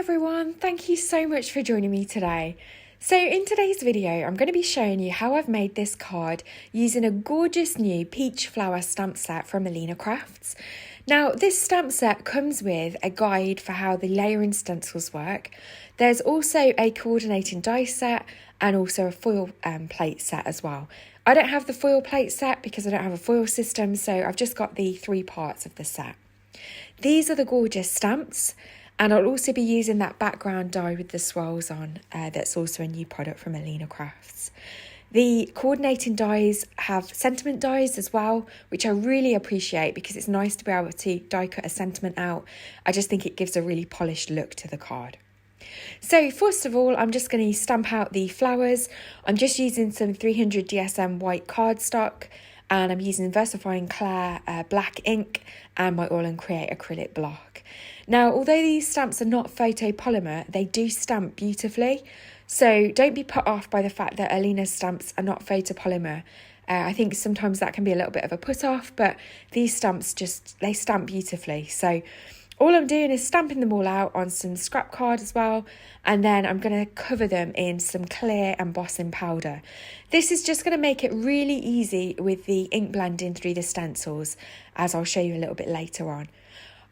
everyone, thank you so much for joining me today. So in today's video, I'm going to be showing you how I've made this card using a gorgeous new peach flower stamp set from Alina Crafts. Now this stamp set comes with a guide for how the layering stencils work. There's also a coordinating die set and also a foil plate set as well. I don't have the foil plate set because I don't have a foil system, so I've just got the 3 parts of the set. These are the gorgeous stamps. And I'll also be using that background die with the swirls on, that's also a new product from Alina Crafts. The coordinating dies have sentiment dies as well, which I really appreciate because it's nice to be able to die cut a sentiment out. I just think it gives a really polished look to the card. So first of all, I'm just going to stamp out the flowers. I'm just using some 300 DSM white cardstock, and I'm using Versafine Clair black ink and my All and Create acrylic block. Now, although these stamps are not photopolymer, they do stamp beautifully. So don't be put off by the fact that Alina's stamps are not photopolymer. I think sometimes that can be a little bit of a put off, but these stamps they stamp beautifully. So all I'm doing is stamping them all out on some scrap card as well, and then I'm going to cover them in some clear embossing powder. This is just going to make it really easy with the ink blending through the stencils, as I'll show you a little bit later on.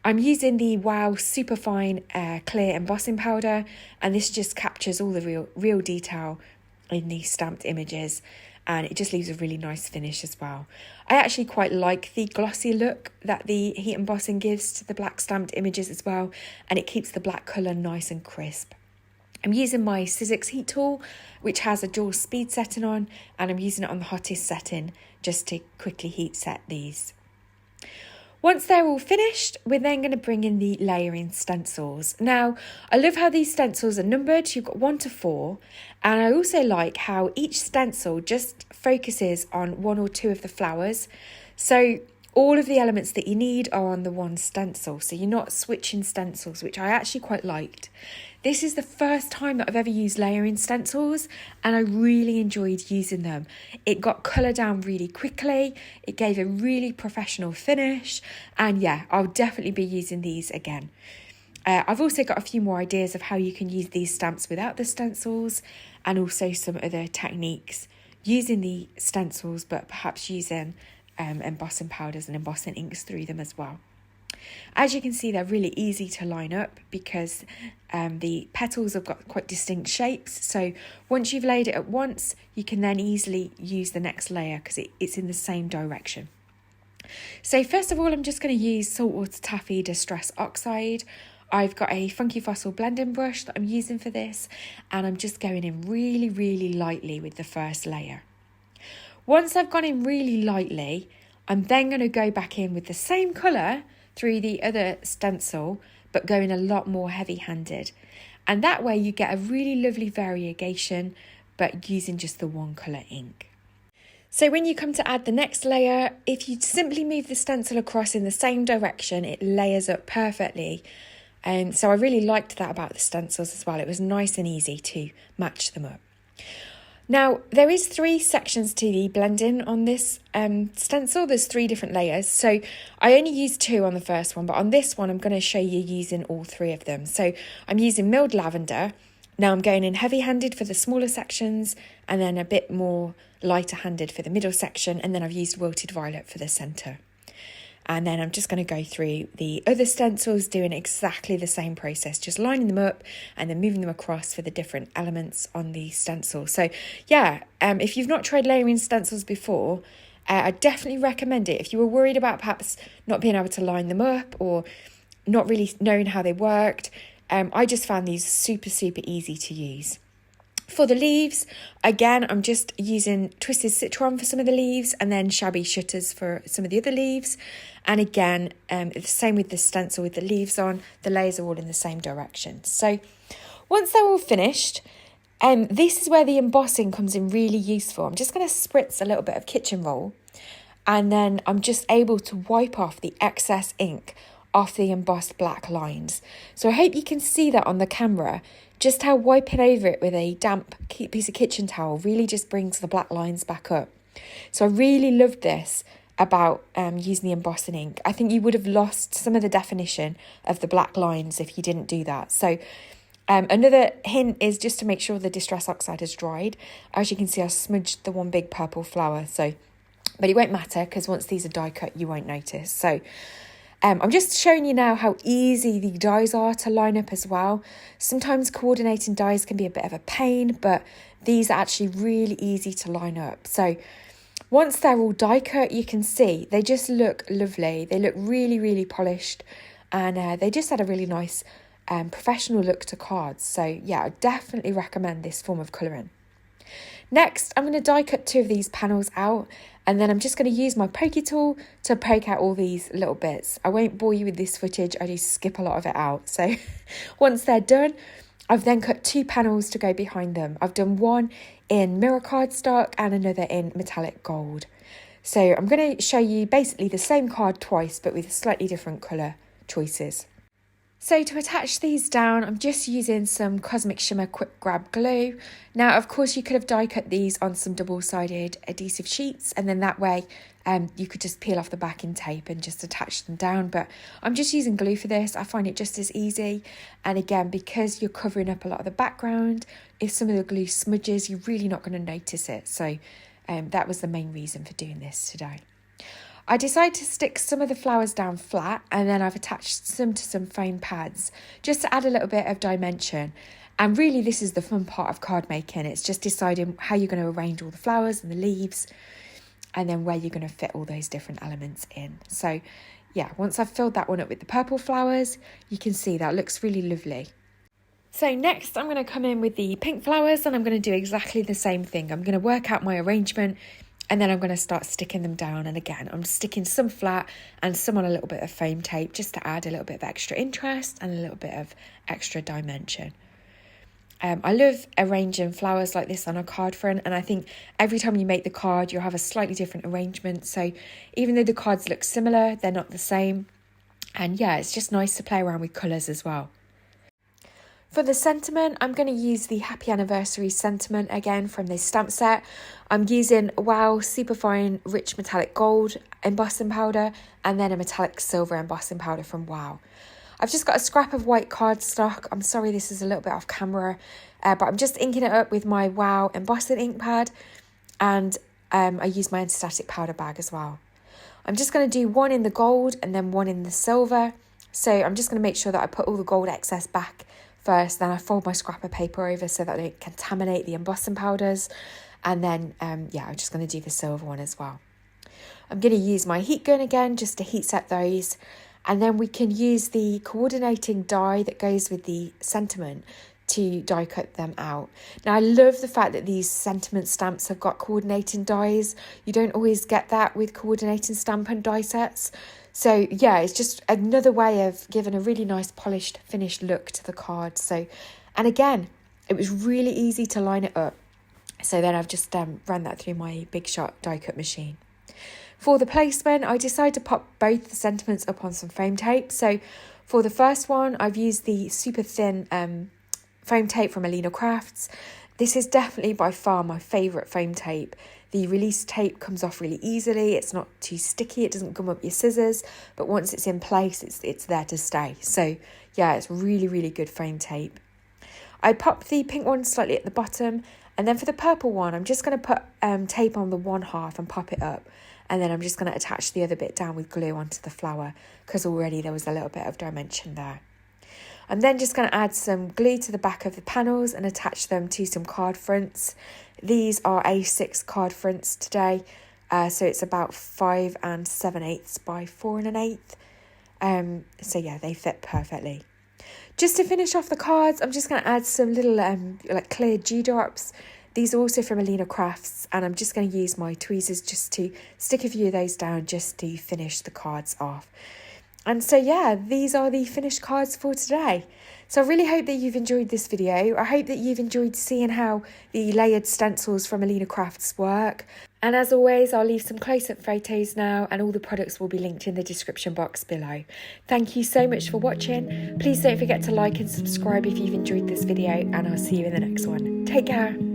I'm using the Wow Superfine clear embossing powder, and this just captures all the real detail in these stamped images, and it just leaves a really nice finish as well. I actually quite like the glossy look that the heat embossing gives to the black stamped images as well, and it keeps the black colour nice and crisp. I'm using my Sizzix heat tool, which has a dual speed setting on, and I'm using it on the hottest setting just to quickly heat set these. Once they're all finished, we're then going to bring in the layering stencils. Now, I love how these stencils are numbered. You've got 1 to 4. And I also like how each stencil just focuses on 1 or 2 of the flowers. So all of the elements that you need are on the one stencil. So you're not switching stencils, which I actually quite liked. This is the first time that I've ever used layering stencils, and I really enjoyed using them. It got colour down really quickly, it gave a really professional finish, and yeah, I'll definitely be using these again. I've also got a few more ideas of how you can use these stamps without the stencils, and also some other techniques using the stencils, but perhaps using embossing powders and embossing inks through them as well. As you can see, they're really easy to line up because the petals have got quite distinct shapes. So once you've laid it at once, you can then easily use the next layer because it's in the same direction. So first of all, I'm just going to use Saltwater Taffy Distress Oxide. I've got a Funky Fossil blending brush that I'm using for this, and I'm just going in really, really lightly with the first layer. Once I've gone in really lightly, I'm then going to go back in with the same colour through the other stencil, but going a lot more heavy-handed. And that way you get a really lovely variegation, but using just the one colour ink. So when you come to add the next layer, if you simply move the stencil across in the same direction, it layers up perfectly. So I really liked that about the stencils as well. It was nice and easy to match them up. Now, there is 3 sections to the blending on this stencil. There's 3 different layers. So I only used 2 on the first one, but on this one, I'm going to show you using all 3 of them. So I'm using milled lavender. Now I'm going in heavy-handed for the smaller sections, and then a bit more lighter-handed for the middle section. And then I've used wilted violet for the centre. And then I'm just going to go through the other stencils doing exactly the same process, just lining them up and then moving them across for the different elements on the stencil. So yeah, if you've not tried layering stencils before, I definitely recommend it. If you were worried about perhaps not being able to line them up or not really knowing how they worked, I just found these super, super easy to use. For the leaves, again, I'm just using Twisted Citron for some of the leaves and then Shabby shutters for some of the other leaves. And again, the same with the stencil with the leaves on, the layers are all in the same direction. So once they're all finished, this is where the embossing comes in really useful. I'm just going to spritz a little bit of kitchen roll, and then I'm just able to wipe off the excess ink off the embossed black lines. So I hope you can see that on the camera, just how wiping over it with a damp piece of kitchen towel really just brings the black lines back up. So I really loved this about using the embossing ink. I think you would have lost some of the definition of the black lines if you didn't do that. So Another hint is just to make sure the Distress Oxide has dried. As you can see, I smudged the one big purple flower, but it won't matter because once these are die cut, you won't notice. So I'm just showing you now how easy the dies are to line up as well. Sometimes coordinating dies can be a bit of a pain, but these are actually really easy to line up. So once they're all die cut, you can see they just look lovely. They look really, really polished, and they just had a really nice professional look to cards. So yeah, I definitely recommend this form of colouring. Next, I'm going to die cut 2 of these panels out, and then I'm just going to use my pokey tool to poke out all these little bits. I won't bore you with this footage, I do skip a lot of it out. So once they're done, I've then cut 2 panels to go behind them. I've done one in mirror cardstock and another in metallic gold. So I'm going to show you basically the same card twice, but with slightly different colour choices. So to attach these down, I'm just using some Cosmic Shimmer Quick Grab glue. Now, of course, you could have die cut these on some double-sided adhesive sheets, and then that way you could just peel off the backing tape and just attach them down. But I'm just using glue for this. I find it just as easy. And again, because you're covering up a lot of the background, if some of the glue smudges, you're really not going to notice it. So that was the main reason for doing this today. I decided to stick some of the flowers down flat, and then I've attached some to some foam pads just to add a little bit of dimension. And really this is the fun part of card making. It's just deciding how you're going to arrange all the flowers and the leaves, and then where you're going to fit all those different elements in. So yeah, once I've filled that one up with the purple flowers, you can see that looks really lovely. So next I'm going to come in with the pink flowers, and I'm going to do exactly the same thing. I'm going to work out my arrangement, and then I'm going to start sticking them down. And again, I'm sticking some flat and some on a little bit of foam tape just to add a little bit of extra interest and a little bit of extra dimension. I love arranging flowers like this on a card front, and I think every time you make the card, you'll have a slightly different arrangement. So even though the cards look similar, they're not the same. And yeah, it's just nice to play around with colours as well. For the sentiment, I'm going to use the Happy Anniversary sentiment again from this stamp set. I'm using WOW Superfine Rich Metallic Gold embossing powder, and then a metallic silver embossing powder from WOW. I've just got a scrap of white cardstock. I'm sorry this is a little bit off camera, but I'm just inking it up with my WOW embossing ink pad, and I use my anti-static powder bag as well. I'm just going to do one in the gold and then one in the silver. So I'm just going to make sure that I put all the gold excess back first, then I fold my scrap of paper over so that I don't contaminate the embossing powders, and then yeah, I'm just going to do the silver one as well. I'm going to use my heat gun again just to heat set those, and then we can use the coordinating die that goes with the sentiment to die cut them out. Now I love the fact that these sentiment stamps have got coordinating dies. You don't always get that with coordinating stamp and die sets. So yeah, it's just another way of giving a really nice polished finished look to the card. So, and again, it was really easy to line it up. So then I've just ran that through my Big Shot die cut machine. For the placement, I decided to pop both the sentiments up on some foam tape. So for the first one, I've used the super thin foam tape from Alina Crafts. This is definitely by far my favourite foam tape. The release tape comes off really easily. It's not too sticky. It doesn't gum up your scissors. But once it's in place, it's there to stay. So yeah, it's really, really good foam tape. I popped the pink one slightly at the bottom. And then for the purple one, I'm just going to put tape on the one half and pop it up. And then I'm just going to attach the other bit down with glue onto the flower, because already there was a little bit of dimension there. I'm then just going to add some glue to the back of the panels and attach them to some card fronts. These are A6 card fronts today, so it's about 5 7/8 by 4 1/8. So yeah, they fit perfectly. Just to finish off the cards, I'm just going to add some little like clear dewdrops. These are also from Alina Crafts, and I'm just going to use my tweezers just to stick a few of those down just to finish the cards off. And so yeah, these are the finished cards for today. So I really hope that you've enjoyed this video. I hope that you've enjoyed seeing how the layered stencils from Alina Crafts work. And as always, I'll leave some close-up photos now, and all the products will be linked in the description box below. Thank you so much for watching. Please don't forget to like and subscribe if you've enjoyed this video, and I'll see you in the next one. Take care.